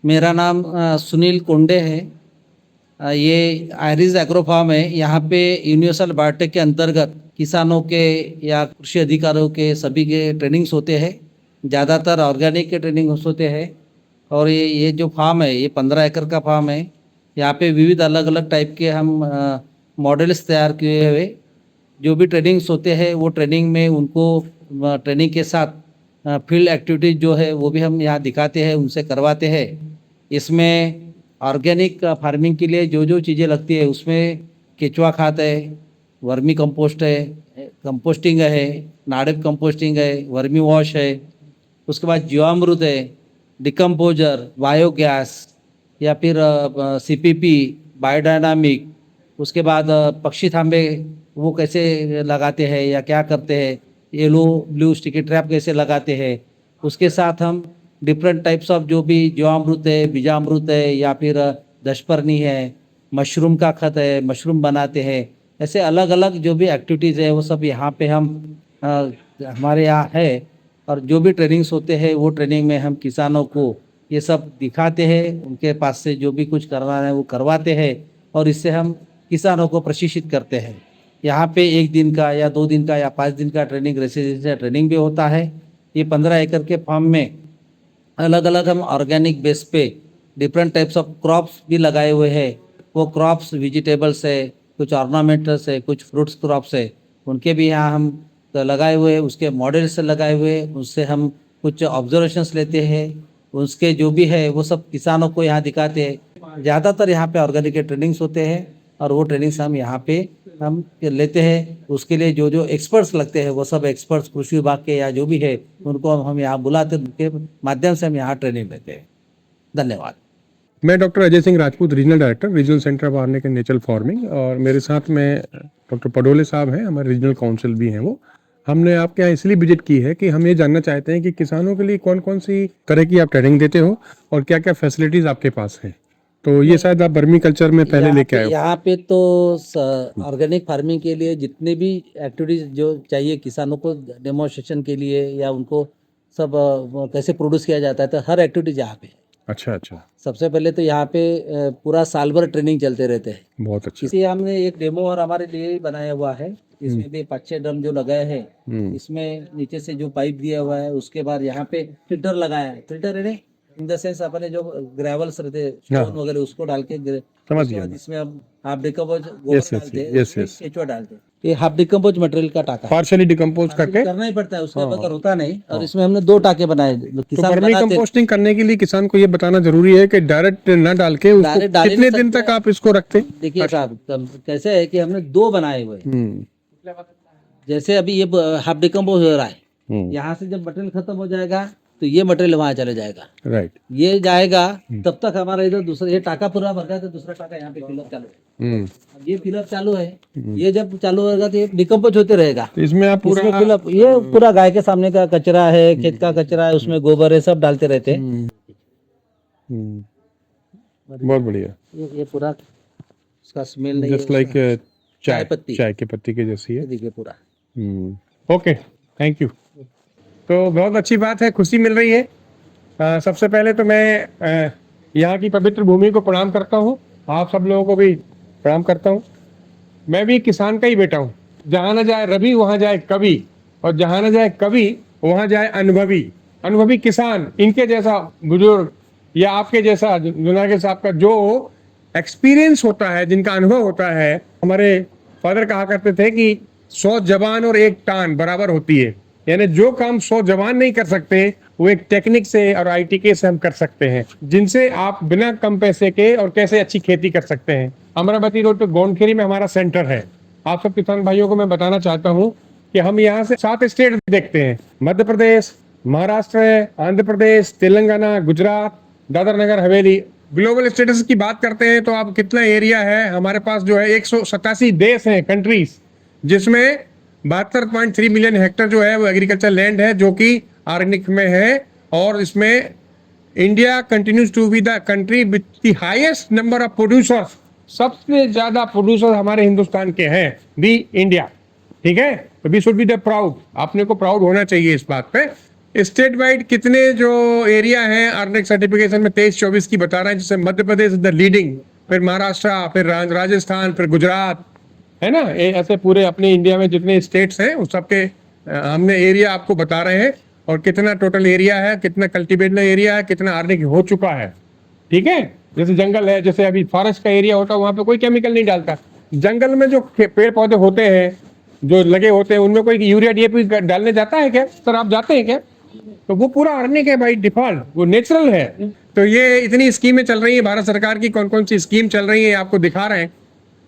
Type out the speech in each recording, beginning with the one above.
मेरा नाम सुनील कोंडे है। ये आयरिस एग्रो फार्म है। यहाँ पे यूनिवर्सल बायोटेक के अंतर्गत किसानों के या कृषि अधिकारियों के सभी के ट्रेनिंग्स होते हैं। ज़्यादातर ऑर्गेनिक के ट्रेनिंग्स होते हैं। और ये जो फार्म है ये 15 एकड़ का फार्म है। यहाँ पे विविध अलग अलग टाइप के हम मॉडल्स तैयार किए हुए। जो भी ट्रेनिंग्स होते हैं वो ट्रेनिंग में उनको ट्रेनिंग के साथ फील्ड एक्टिविटीज जो है वो भी हम यहाँ दिखाते हैं, उनसे करवाते हैं। इसमें ऑर्गेनिक फार्मिंग के लिए जो जो चीज़ें लगती है उसमें केचुआ खाद है, वर्मी कंपोस्ट है, कंपोस्टिंग है, नाड़िब कंपोस्टिंग है, वर्मी वॉश है, उसके बाद जीवामृत है, डिकम्पोजर, बायोगैस या फिर सीपीपी, बायोडायनामिक। उसके बाद पक्षी थांबे वो कैसे लगाते हैं या क्या करते हैं, येलो ब्लू स्टिकी ट्रैप कैसे लगाते हैं। उसके साथ हम डिफरेंट टाइप्स ऑफ जो भी जीवामृत है, बीजामृत है या फिर दशपर्णी है, मशरूम का खत है, मशरूम बनाते हैं। ऐसे अलग अलग जो भी एक्टिविटीज़ है वो सब यहाँ पे हम हमारे यहाँ है। और जो भी ट्रेनिंग्स होते हैं वो ट्रेनिंग में हम किसानों को ये सब दिखाते हैं, उनके पास से जो भी कुछ करवाना है वो करवाते हैं और इससे हम किसानों को प्रशिक्षित करते हैं। यहाँ पे 1 दिन का या 2 दिन का या 5 दिन का ट्रेनिंग रेसिडेंशियल ट्रेनिंग भी होता है। ये 15 एकड़ के फार्म में अलग अलग हम ऑर्गेनिक बेस पे डिफरेंट टाइप्स ऑफ क्रॉप्स भी लगाए हुए हैं। वो क्रॉप्स वेजिटेबल्स है, कुछ ऑर्नामेंटल्स है, कुछ फ्रूट्स क्रॉप्स है, उनके भी यहाँ हम लगाए हुए, उसके मॉडल से लगाए हुए, उससे हम कुछ ऑब्जर्वेशंस लेते हैं। उसके जो भी है वो सब किसानों को यहाँ दिखाते हैं। ज़्यादातर यहाँ पे ऑर्गेनिक के ट्रेनिंग्स होते हैं और वो ट्रेनिंग्स हम यहाँ पे हम लेते हैं। उसके लिए जो जो एक्सपर्ट्स लगते हैं वो सब एक्सपर्ट्स कृषि विभाग के या जो भी है उनको हम यहाँ बुलाते हैं, उनके माध्यम से हम यहाँ ट्रेनिंग लेते हैं। धन्यवाद। मैं doctor Ajay Singh Rajput, regional director, regional centre of organic and natural farming, और मेरे साथ में डॉक्टर पडोले साहब हैं, हमारे रीजनल काउंसिल भी हैं। वो हमने आपके यहाँ इसलिए विजिट की है कि हम ये जानना चाहते हैं कि किसानों के लिए कौन कौन सी तरह की आप ट्रेनिंग देते हो और क्या क्या फैसिलिटीज आपके पास हैं। तो ये शायद आप वर्मी कल्चर में पहले लेके आए हो। यहाँ पे तो ऑर्गेनिक फार्मिंग के लिए जितने भी एक्टिविटीज जो चाहिए किसानों को डेमोन्स्ट्रेशन के लिए या उनको सब कैसे प्रोड्यूस किया जाता है, तो हर एक्टिविटीज यहाँ पे है। अच्छा अच्छा, सबसे पहले तो यहाँ पे पूरा साल भर ट्रेनिंग चलते रहते हैं। बहुत अच्छा। इसी हमने एक डेमो और हमारे लिए बनाया हुआ है। इसमें भी 5-6 ड्रम जो लगाए हैं, इसमें नीचे से जो पाइप दिया हुआ है, उसके बाद यहाँ पे फिल्टर लगाया है। फिल्टर है इन द सेंस अपने जो ग्रेवल्स रहते स्टोन वगैरह उसको डाल के समझ गया। इसमें हम हाफ डिकम्पोज गोबर डालते हैं, केचुआ डालते हैं। ये हाफ डिकम्पोज मटेरियल का टाका पार्शियली डिकम्पोज करके करना ही पड़ता है, उसके बगैर होता नहीं। और इसमें हमने 2 टाके बनाए। तो वर्मी कंपोस्टिंग करने के लिए किसान को ये बताना जरूरी है कि डायरेक्ट न डाल के उसको कितने दिन तक आप इसको रखते हैं? देखिए साहब, कैसे है कि हमने 2 बनाए हुए हैं। जैसे अभी ये हाफ डिकम्पोज हो रहा है, यहाँ से जब मटेरियल खत्म हो जाएगा तो ये मटेरियल वहां चले जाएगा। राइट, ये जाएगा तब तक हमारा इधर दूसरा ये टाका पूरा भर गया तो दूसरा टाका यहाँ पे फिलअप चालू है। अब ये फिलअप चालू है, ये जब चालू होगा तो ये डिकम्पोज होते रहेगा। तो इसमें आप पूरा फिलअप, ये पूरा गाय के सामने का कचरा है, खेत का कचरा है, उसमें गोबर है, सब डालते रहते हैं। बहुत बढ़िया। ये पूरा उसका स्मेल नहीं, जस्ट लाइक चाय पत्ती, चाय के पत्ती के जैसी है। देखिए पूरा। Okay, thank you. तो बहुत अच्छी बात है, खुशी मिल रही है। सबसे पहले तो मैं यहाँ की पवित्र भूमि को प्रणाम करता हूँ, आप सब लोगों को भी प्रणाम करता हूँ। मैं भी किसान का ही बेटा हूँ। जहाँ न जाए रवि वहाँ जाए कवि, और जहाँ न जाए कवि वहाँ जाए अनुभवी। अनुभवी किसान, इनके जैसा बुजुर्ग या आपके जैसा जुनागढ़ साहब का जो एक्सपीरियंस होता है, जिनका अनुभव होता है। हमारे फादर कहा करते थे कि 100 जवान और 1 टान बराबर होती है। यानी जो काम 100 जवान नहीं कर सकते वो एक टेक्निक से और ITK से हम कर सकते हैं, जिनसे आप बिना कम पैसे के और कैसे अच्छी खेती कर सकते हैं। अमरावती रोड पे गोंडखेड़ी में हमारा सेंटर है। आप सब किसान भाइयों को मैं बताना चाहता हूँ कि हम यहाँ से 7 स्टेट देखते हैं। मध्य प्रदेश, महाराष्ट्र, आंध्र प्रदेश, तेलंगाना, गुजरात, दादर नगर हवेली। ग्लोबल स्टेटस की बात करते हैं तो आप कितना एरिया है हमारे पास, जो है 187 देश हैं, कंट्रीज, जिसमें 72.3 मिलियन हेक्टेयर जो है वो एग्रीकल्चर लैंड है, जो कि ऑर्गेनिक में है। और इसमें India continues to be the country with the highest number of producers. सबसे ज्यादा प्रोड्यूसर हमारे हिंदुस्तान के हैं, दी इंडिया। ठीक है, तो we should be the proud. आपने को प्राउड होना चाहिए इस बात पे। स्टेट वाइड कितने जो एरिया है अर्निंग सर्टिफिकेशन में 23-24 की बता रहे हैं, जिससे Madhya Pradesh is the leading, फिर महाराष्ट्र, फिर राजस्थान, फिर गुजरात, है ना। ऐसे पूरे अपने इंडिया में जितने स्टेट्स हैं उस सबके हमने एरिया आपको बता रहे हैं, और कितना टोटल एरिया है, कितना कल्टीवेटेड एरिया है, कितना अर्निंग हो चुका है। ठीक है, जैसे जंगल है, जैसे अभी फॉरेस्ट का एरिया होता है वहां पे कोई केमिकल नहीं डालता। जंगल में जो पेड़ पौधे होते हैं जो लगे होते हैं उनमें कोई यूरिया डीएपी डालने जाता है क्या सर? आप जाते हैं क्या? तो वो पूरा अर्निंग है भाई, डिफॉल्ट, वो नेचुरल है। तो ये इतनी स्कीमें चल रही है भारत सरकार की, कौन कौन सी स्कीम चल रही है आपको दिखा रहे हैं।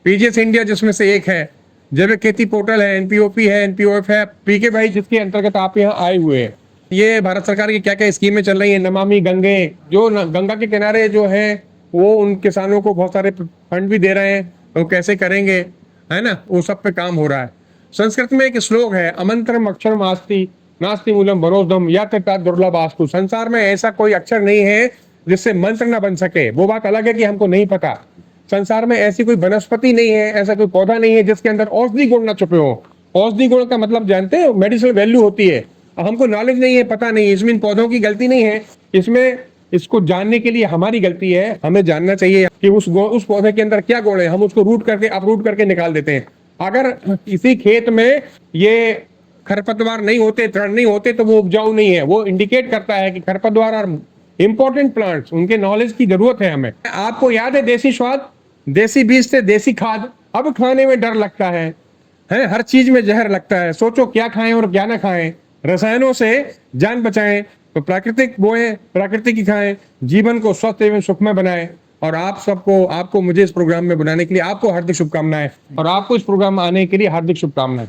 पीजीएस इंडिया जिसमें से एक है, जैविक खेती पोर्टल है, एनपीओपी है, एनपीओएफ है, पीके भाई जिसके अंतर्गत आप यहाँ आए हुए हैं। ये भारत सरकार की क्या क्या स्कीमें चल रही है, नमामि गंगे, जो गंगा के किनारे जो है वो उन किसानों को बहुत सारे फंड भी दे रहे हैं, वो कैसे करेंगे, है ना, वो सब पे काम हो रहा है। संस्कृत में एक श्लोक है, अमंत्रम अक्षरम आस्ति नास्ति मूलम वनोदम या तथा दुर्लभास्तु। संसार में ऐसा कोई अक्षर नहीं है जिससे मंत्र ना बन सके। वो बात अलग है कि हमको नहीं पता। संसार में ऐसी कोई वनस्पति नहीं है, ऐसा कोई पौधा नहीं है जिसके अंदर औषधि गुण ना छुपे हो। औषधि गुण का मतलब जानते हैं, मेडिसिनल वैल्यू होती है। हमको नॉलेज नहीं है, पता नहीं, इसमें इन पौधों की गलती नहीं है, इसमें इसको जानने के लिए हमारी गलती है। हमें जानना चाहिए कि उस पौधे के अंदर क्या गुण है, हम उसको रूट करके अपरूट करके निकाल देते हैं। अगर किसी खेत में ये खरपतवार नहीं होते, तृण नहीं होते, तो वो उपजाऊ नहीं है। वो इंडिकेट करता है कि खरपतवार और इंपॉर्टेंट प्लांट्स, उनके नॉलेज की जरूरत है हमें। आपको याद है देसी स्वाद, देसी बीज से देसी खाद, अब खाने में डर लगता है हर चीज में जहर लगता है। सोचो क्या खाएं और क्या ना खाएं, रसायनों से जान बचाएं तो प्राकृतिक बोएं, प्राकृतिक ही खाएं, जीवन को स्वस्थ एवं सुखमय बनाएं। और आप सबको, आपको मुझे इस प्रोग्राम में बुलाने के लिए आपको हार्दिक शुभकामनाएं, और आपको इस प्रोग्राम में आने के लिए हार्दिक शुभकामनाएं।